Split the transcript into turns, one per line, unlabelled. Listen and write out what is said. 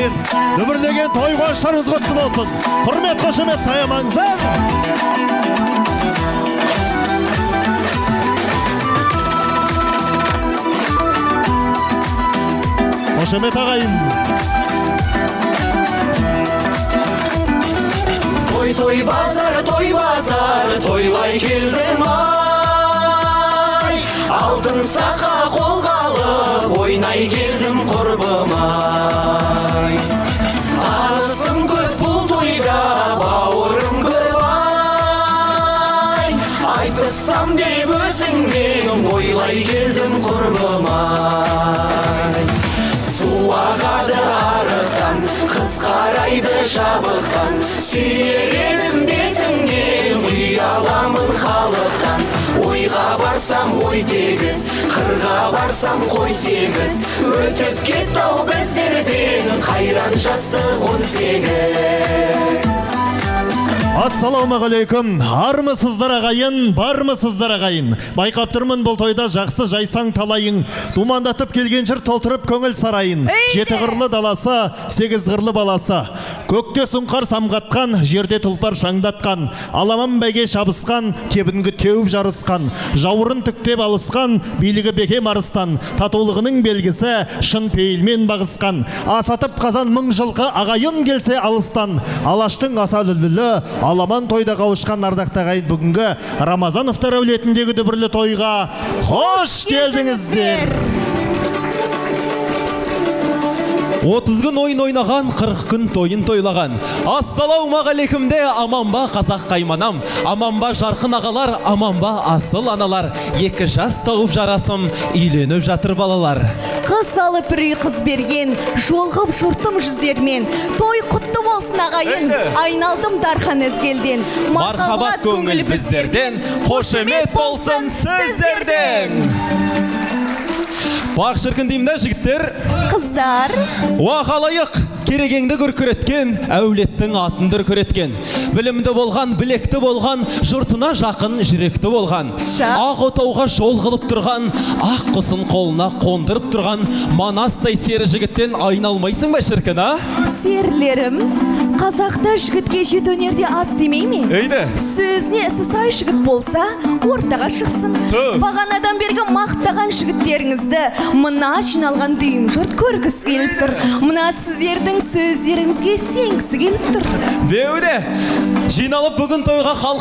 ағайын, дүбірлеген той башарыңыз құтты болсын. Құрмет, қошемет таямаңыздар. Қошемет ағайын.
Той базар, тойлай келдім ай. Алтын сақа қолға алып, ойнай келдім құрбым ай. Арысым көп бұл тойда, бауырым көп ай. Айтыссам деп өзіңмен, ойлай келдім құрбым ай. Су ағады арықтан, қыз қарайды жабықтан, сүйер едім бетіңнен, ұяламын халықтан. Ойға барсам ой тегіс, қырға барсам қой сегіз, өтіп кетті-ау біздерден қайран жастық 18.
Ассалаумағалейкум, армысыздар ағайын, бармысыздар ағайын. Байқап тұрмын бұл тойда жақсы жайсаң талайың, думандатып келген жыр толтырып көңіл сарайын. Жеті ғырлы даласы, 8 ғырлы баласы, көкте сұңқар самғатқан, жерде тұлпар шаңдатқан, аламан бәйге шабысқан, кебінгі теуіп жарысқан, жауырын түктеп алысқан, билігі бекем арыстан, татулығының белгісі шын пейілмен бағысқан, асатып қазан мың жылқы ағайын келсе алыстан, алаштың аса дүлділі аламан тойда қауышқан ардақты ағайын, бүгінгі Рамазановтар әулетіндегі дүбірлі тойға қош келдіңіздер.
30 күн ойын ойнаған, 40 күн тойын тойлаған. Ассалаумағалейкумде, аманба қазақ қайманам, аманба жарқын ағалар, аманба асыл аналар. 2 жас тауып жарасым, үйленіп жатыр балалар.
Қыз алып үрей қыз берген, жолғып жұртым жүздермен, той құтты болсын ағайын, айналдым дархан өзгелден.
Мархабат көңіл біздерден, қошемет болсын сіздерден. Бақ шіркін деймді жігіттер.
Қыздар.
Уақалайық, керегеңді күркіреткен, әулеттің атын дүркіреткен. Білімді болған, білекті болған, жұртына жақын жүректі болған. Ақ отауға жол қылып тұрған, ақ құсын қолына қондырып тұрған, манастай сері жігіттен айналмайсың ба шіркін, а?
Серлерім, қазақта жігітке жет өнерде аз демей ме?
Өйді.
Сөзіне ісі сай жігіт болса, ортаға шықсын. Бағанадан бергі мақтаған жігіттеріңізді мына жиналған дүйім жұрт көргісі келіп тұр. Мына сіздердің сөздеріңізге сенгісі келіп тұр.
Беуде, жиналып бүгін тойға халық